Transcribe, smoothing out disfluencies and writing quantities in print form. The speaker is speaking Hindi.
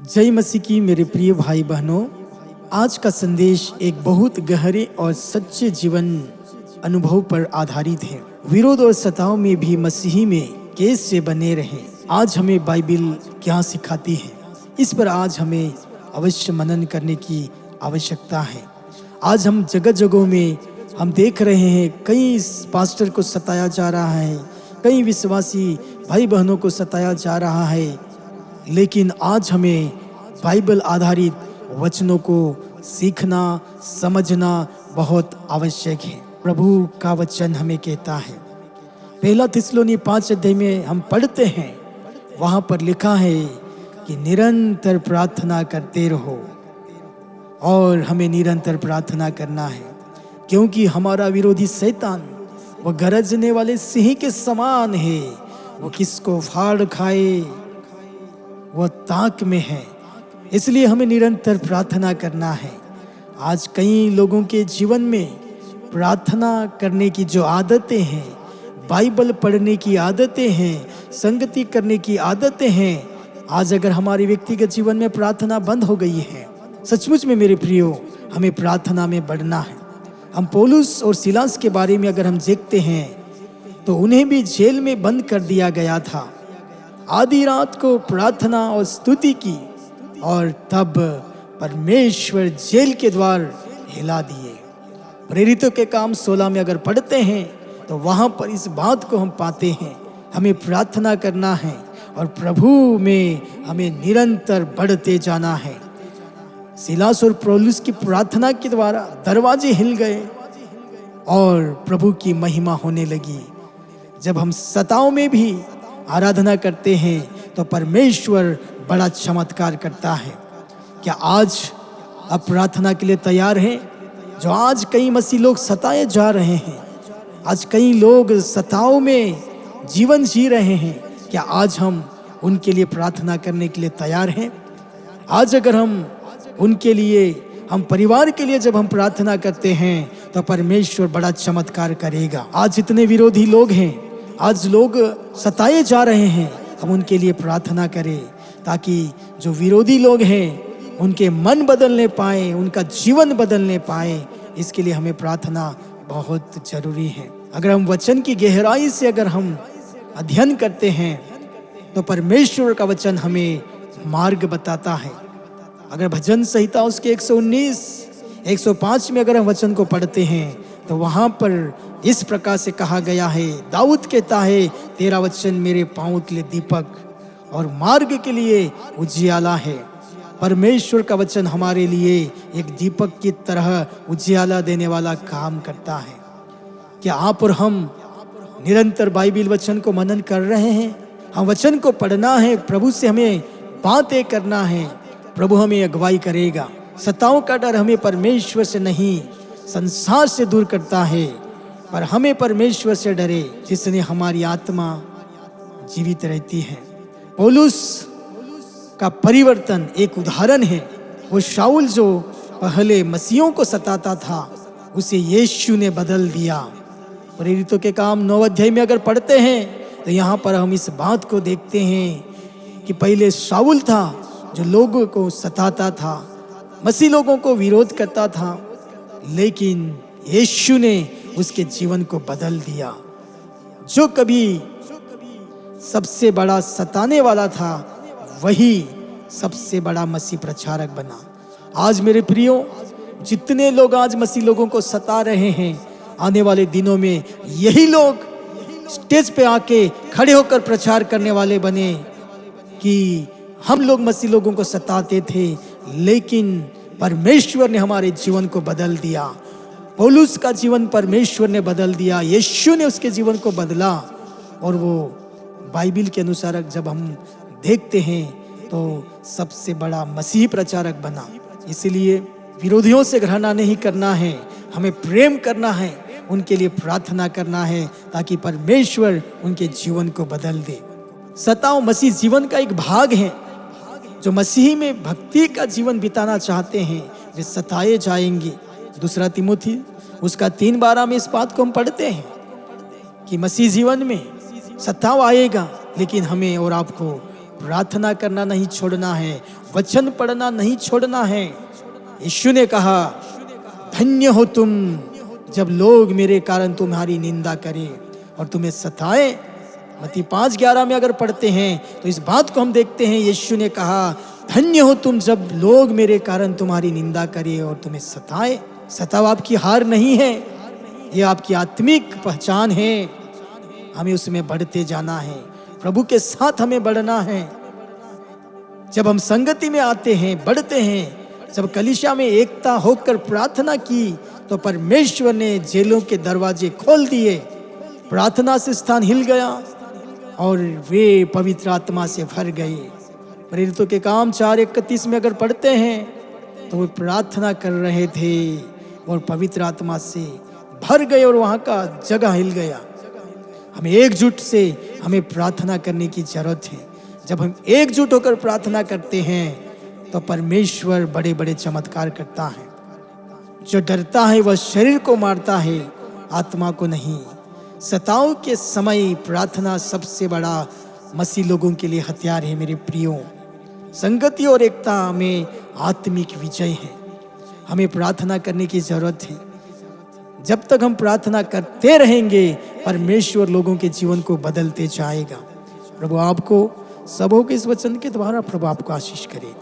जय मसीह की मेरे प्रिय भाई बहनों। आज का संदेश एक बहुत गहरे और सच्चे जीवन अनुभव पर आधारित है। विरोध और सताव में भी मसीही में कैसे बने रहें, आज हमें बाइबिल क्या सिखाती है, इस पर आज हमें अवश्य मनन करने की आवश्यकता है। आज हम जगह जगहों में हम देख रहे हैं, कई पास्टर को सताया जा रहा है, कई विश्वासी भाई बहनों को सताया जा रहा है। लेकिन आज हमें बाइबल आधारित वचनों को सीखना समझना बहुत आवश्यक है। प्रभु का वचन हमें कहता है, पहला थिस्सलुनी 5 अध्याय में हम पढ़ते हैं, वहां पर लिखा है कि निरंतर प्रार्थना करते रहो। और हमें निरंतर प्रार्थना करना है, क्योंकि हमारा विरोधी शैतान वह गरजने वाले सिंह के समान है। वो किसको फाड़ खाए वह ताक में है, इसलिए हमें निरंतर प्रार्थना करना है। आज कई लोगों के जीवन में प्रार्थना करने की जो आदतें हैं, बाइबल पढ़ने की आदतें हैं, संगति करने की आदतें हैं, आज अगर हमारे व्यक्तिगत जीवन में प्रार्थना बंद हो गई है, सचमुच में मेरे प्रियो हमें प्रार्थना में बढ़ना है। हम पौलुस और सिलास के बारे में अगर हम देखते हैं तो उन्हें भी जेल में बंद कर दिया गया था। आधी रात को प्रार्थना और स्तुति की और तब परमेश्वर जेल के द्वार हिला दिए। प्रेरितों के काम 16 में अगर पढ़ते हैं तो वहां पर इस बात को हम पाते हैं, हमें प्रार्थना करना है और प्रभु में हमें निरंतर बढ़ते जाना है। सिलास और पौलुस की प्रार्थना के द्वारा दरवाजे हिल गए और प्रभु की महिमा होने लगी। जब हम सताव में भी आराधना करते हैं तो परमेश्वर बड़ा चमत्कार करता है। क्या आज आप प्रार्थना के लिए तैयार हैं? जो आज कई मसीह लोग सताए जा रहे हैं, आज कई लोग सताव में जीवन जी रहे हैं, क्या आज हम उनके लिए प्रार्थना करने के लिए तैयार हैं? आज अगर हम उनके लिए, हम परिवार के लिए जब हम प्रार्थना करते हैं तो परमेश्वर बड़ा चमत्कार करेगा। आज इतने विरोधी लोग हैं, आज लोग सताए जा रहे हैं, हम उनके लिए प्रार्थना करें ताकि जो विरोधी लोग हैं उनके मन बदलने पाए, उनका जीवन बदलने पाए। इसके लिए हमें प्रार्थना बहुत जरूरी है। अगर हम वचन की गहराई से अगर हम अध्ययन करते हैं तो परमेश्वर का वचन हमें मार्ग बताता है। अगर भजन संहिता उसके 119, 105 में अगर हम वचन को पढ़ते हैं तो वहां पर इस प्रकार से कहा गया है, दाऊद कहता है, तेरा वचन मेरे पांव के लिए दीपक और मार्ग के लिए उजियाला है। परमेश्वर का वचन हमारे लिए एक दीपक की तरह उजियाला देने वाला काम करता है। क्या आप और हम निरंतर बाइबिल वचन को मनन कर रहे हैं? हम वचन को पढ़ना है, प्रभु से हमें बातें करना है, प्रभु हमें अगुवाई करेगा। सताओं का डर हमें परमेश्वर से नहीं, संसार से दूर करता है, पर हमें परमेश्वर से डरे जिसने हमारी आत्मा जीवित रहती है। पौलुस का परिवर्तन एक उदाहरण है। वो शाऊल जो पहले मसीहों को सताता था, उसे यीशु ने बदल दिया। प्रेरितों के काम 9 अध्याय में अगर पढ़ते हैं तो यहाँ पर हम इस बात को देखते हैं कि पहले शाऊल था जो लोगों को सताता था, मसीह लोगों को विरोध करता था, लेकिन यीशु ने उसके जीवन को बदल दिया। जो कभी सबसे बड़ा सताने वाला था, वही सबसे बड़ा मसीह प्रचारक बना। आज मेरे प्रियो, जितने लोग आज मसीह लोगों को सता रहे हैं, आने वाले दिनों में यही लोग स्टेज पे आके खड़े होकर प्रचार करने वाले बने कि हम लोग मसीह लोगों को सताते थे, लेकिन परमेश्वर ने हमारे जीवन को बदल दिया। पौलुस का जीवन परमेश्वर ने बदल दिया, यीशु ने उसके जीवन को बदला और वो बाइबिल के अनुसार जब हम देखते हैं तो सबसे बड़ा मसीही प्रचारक बना। इसलिए विरोधियों से घृणा नहीं करना है, हमें प्रेम करना है, उनके लिए प्रार्थना करना है ताकि परमेश्वर उनके जीवन को बदल दे। सताव मसीह जीवन का एक भाग है। जो मसीही में भक्ति का जीवन बिताना चाहते हैं वे सताए जाएंगे। 2 तिमोथी उसका 3:12 में इस बात को हम पढ़ते हैं कि मसीह जीवन में सताव आएगा, लेकिन हमें और आपको प्रार्थना करना नहीं छोड़ना है, वचन पढ़ना नहीं छोड़ना है। यीशु ने कहा, धन्य हो तुम जब लोग मेरे कारण तुम्हारी निंदा करें और तुम्हें सताए। मत्ती 5:11 में अगर पढ़ते हैं तो इस बात को हम देखते हैं। यीशु ने कहा, धन्य हो तुम जब लोग मेरे कारण तुम्हारी निंदा करें और तुम्हें सताए। सताव आपकी हार नहीं है, ये आपकी आत्मिक पहचान है। हमें उसमें बढ़ते जाना है, प्रभु के साथ हमें बढ़ना है। जब हम संगति में आते हैं, बढ़ते हैं, जब कलीसिया में एकता होकर प्रार्थना की तो परमेश्वर ने जेलों के दरवाजे खोल दिए। प्रार्थना से स्थान हिल गया और वे पवित्र आत्मा से भर गए। प्रेरितों के काम 4:31 में अगर पढ़ते हैं तो वे प्रार्थना कर रहे थे और पवित्र आत्मा से भर गए और वहाँ का जगह हिल गया। हमें एकजुट से हमें प्रार्थना करने की जरूरत है। जब हम एकजुट होकर प्रार्थना करते हैं तो परमेश्वर बड़े बड़े चमत्कार करता है। जो डरता है वह शरीर को मारता है, आत्मा को नहीं। सताव के समय प्रार्थना सबसे बड़ा मसीह लोगों के लिए हथियार है। मेरे प्रियो, संगति और एकता में आत्मिक विजय है। हमें प्रार्थना करने की जरूरत है। जब तक हम प्रार्थना करते रहेंगे परमेश्वर लोगों के जीवन को बदलते जाएगा। प्रभु आपको सबों के इस वचन के द्वारा प्रभु आपको आशीष करे।